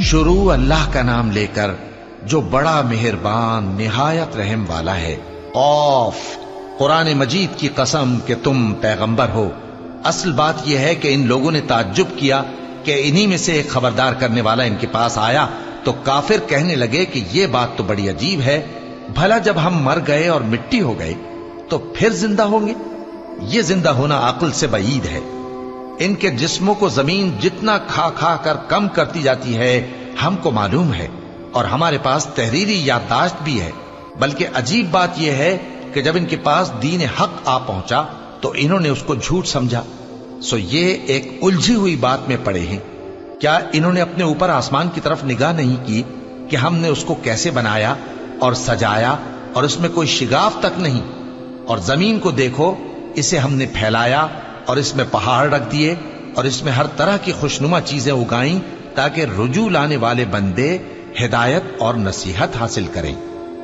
शुरू अल्लाह का नाम लेकर जो बड़ा मेहरबान निहायत रहम वाला है। औफ, कुरान मजीद की कसम कि तुम पैगंबर हो। असल बात यह है कि इन लोगों ने ताज्जुब किया कि इन्हीं में से एक खबरदार करने वाला इनके पास आया तो काफिर कहने लगे कि यह बात तो बड़ी अजीब है, भला जब हम मर गए और मिट्टी हो गए तो फिर जिंदा होंगे? ये जिंदा होना अक्ल से बईद है। इनके जिस्मों को जमीन जितना खा खा कर कम करती जाती है हमको मालूम है, और हमारे पास तहरीरी याददाश्त भी है। बल्कि अजीब बात यह है कि जब इनके पास दीन हक आ पहुंचा तो इन्होंने उसको झूठ समझा। सो ये एक उलझी हुई बात में पड़े हैं। क्या इन्होंने अपने ऊपर आसमान की तरफ निगाह नहीं की कि हमने उसको कैसे बनाया और सजाया, और इसमें कोई शिगाफ तक नहीं? और जमीन को देखो, इसे हमने फैलाया और इसमें पहाड़ रख दिए और इसमें हर तरह की खुशनुमा चीजें उगाई ताकि रुजू लाने वाले बंदे हिदायत और नसीहत हासिल करें।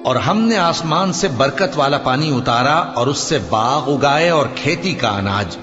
और हमने आसमान से बरकत वाला पानी उतारा और उससे बाग उगाए और खेती का अनाज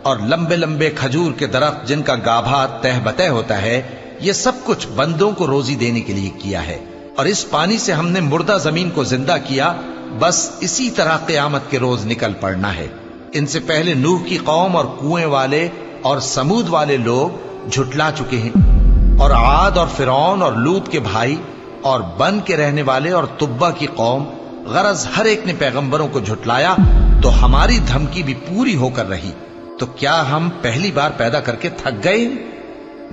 और लंबे लंबे खजूर के दरख्त जिनका गाभा तह बतह होता है। ये सब कुछ बंदों को रोजी देने के लिए किया है। और इस पानी से हमने मुर्दा जमीन को जिंदा किया। बस इसी तरह क़यामत के रोज निकल पड़ना है। इनसे पहले नूह की कौम और कुएं वाले और समूद वाले लोग झुटला चुके हैं, और आद और फिरौन और लूत के भाई और बन के रहने वाले और तुब्बा की कौम, गरज हर एक ने पैगंबरों को झुटलाया तो हमारी धमकी भी पूरी होकर रही। तो क्या हम पहली बार पैदा करके थक गए?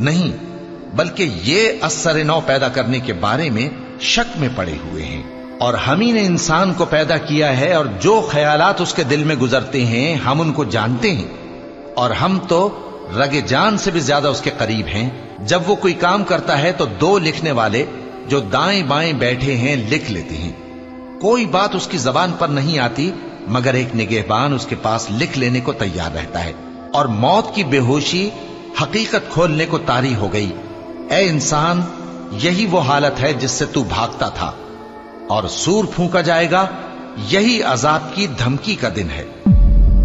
नहीं, बल्कि ये अस्सर नौ पैदा करने के बारे में शक में पड़े हुए हैं। और हम ही ने इंसान को पैदा किया है, और जो ख्यालात उसके दिल में गुजरते हैं हम उनको जानते हैं, और हम तो रगे जान से भी ज्यादा उसके करीब हैं। जब वो कोई काम करता है तो दो लिखने वाले जो दाएं बाएं बैठे हैं लिख लेते हैं। कोई बात उसकी जबान पर नहीं आती मगर एक निगहबान उसके पास लिख लेने को तैयार रहता है। और मौत की बेहोशी हकीकत खोलने को तारी हो गई। ए इंसान, यही वो हालत है जिससे तू भागता था, और सूर फूंका जाएगा, यही अजाब की धमकी का दिन है।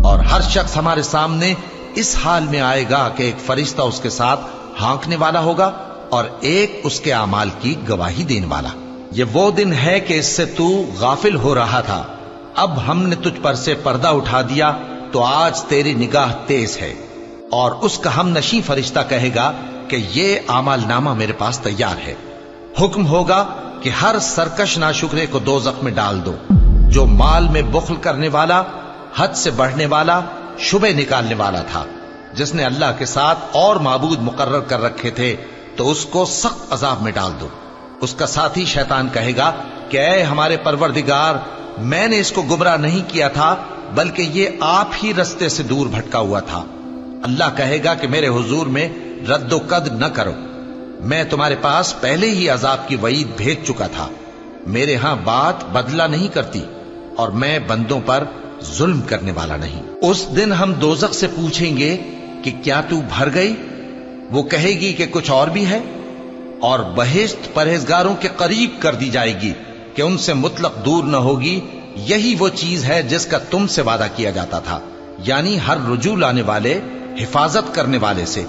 और हर शख्स हमारे सामने इस हाल में आएगा कि एक फरिश्ता उसके साथ हाँकने वाला होगा और एक उसके अमाल की गवाही देने वाला। ये वो दिन है कि इससे तू गाफिल हो रहा था, अब हमने तुझ पर से पर्दा उठा दिया तो आज तेरी निगाह तेज है। और उसका हम नशी फरिश्ता कहेगा कि ये अमाल नामा मेरे पास तैयार है। हुक्म होगा कि हर सरकश नाशुक्रे को दोज़ख में डाल दो। जो माल में बुख्ल करने वाला, हद से बढ़ने वाला, शुबे निकालने वाला था, जिसने अल्लाह के साथ और माबूद मुकर्रर कर रखे थे, तो उसको सख्त अजाब में डाल दो। उसका साथी शैतान कहेगा कि ऐ हमारे परवरदिगार, मैंने इसको गुमराह नहीं किया था, बल्कि ये आप ही रस्ते से दूर भटका हुआ था। अल्लाह कहेगा कि मेरे हुजूर में रद्दो कद न करो, मैं तुम्हारे पास पहले ही अजाब की वईद भेज चुका था। मेरे यहां बात बदला नहीं करती और मैं बंदों पर जुल्म करने वाला नहीं। उस दिन हम दोज़ख से पूछेंगे कि क्या तू भर गई? वो कहेगी कि कुछ और भी है। और बहिश्त परहेजगारों के करीब कर दी जाएगी कि उनसे मुतलक दूर न होगी। यही वो चीज है जिसका तुमसे वादा किया जाता था, यानी हर रुजू लाने वाले, हिफाजत करने वाले से,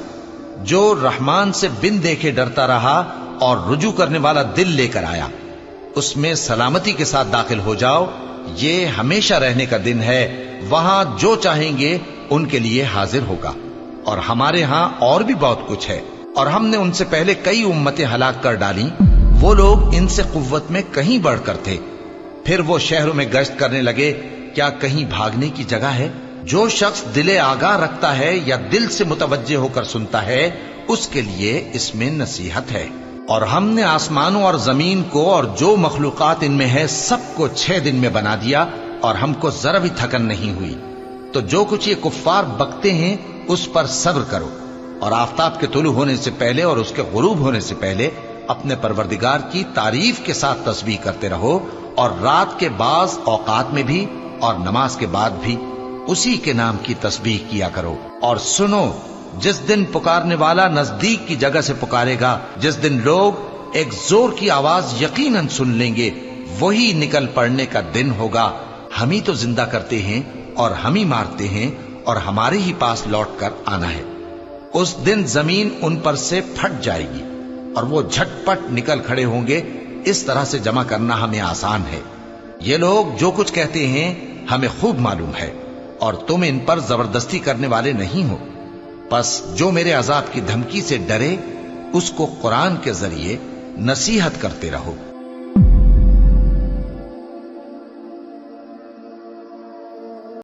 जो रहमान से बिन देखे डरता रहा और रुजू करने वाला दिल लेकर आया। उसमें सलामती के साथ दाखिल हो जाओ। ये हमेशा रहने का दिन है, वहां जो चाहेंगे उनके लिए हाजिर होगा। और हमारे यहां और भी बहुत कुछ है, और हमने उनसे पहले कई उम्मतें हलाक कर डाली। वो लोग इनसे कुव्वत में कहीं बढ़कर थे। फिर वो शहरों में गश्त करने लगे, क्या कहीं भागने की जगह है? जो शख्स दिले आगाह रखता है या दिल से मुतवज्जे होकर सुनता है, उसके लिए इसमें नसीहत है। और हमने आसमानों और जमीन को और जो मखलूकात इनमें है सबको 6 दिन में बना दिया, और हमको जरा भी थकन नहीं हुई। तो जो कुछ ये कुफ्फार बकते हैं उस पर सब्र करो, और आफताब के तुलू होने से पहले और उसके गुरूब होने से पहले अपने परवरदिगार की तारीफ के साथ तस्बीह करते रहो, और रात के बाज औकात में भी और नमाज के बाद भी उसी के नाम की तस्बीह किया करो। और सुनो, जिस दिन पुकारने वाला नजदीक की जगह से पुकारेगा, जिस दिन लोग एक जोर की आवाज यकीनन सुन लेंगे, वही निकल पड़ने का दिन होगा। हम ही तो जिंदा करते हैं और हम ही मारते हैं, और हमारे ही पास लौट कर आना है। उस दिन जमीन उन पर से फट जाएगी اور وہ جھٹپٹ نکل کھڑے ہوں گے، اس طرح سے جمع کرنا ہمیں آسان ہے۔ یہ لوگ جو کچھ کہتے ہیں ہمیں خوب معلوم ہے، اور تم ان پر زبردستی کرنے والے نہیں ہو۔ پس جو میرے عذاب کی دھمکی سے ڈرے اس کو قرآن کے ذریعے نصیحت کرتے رہو۔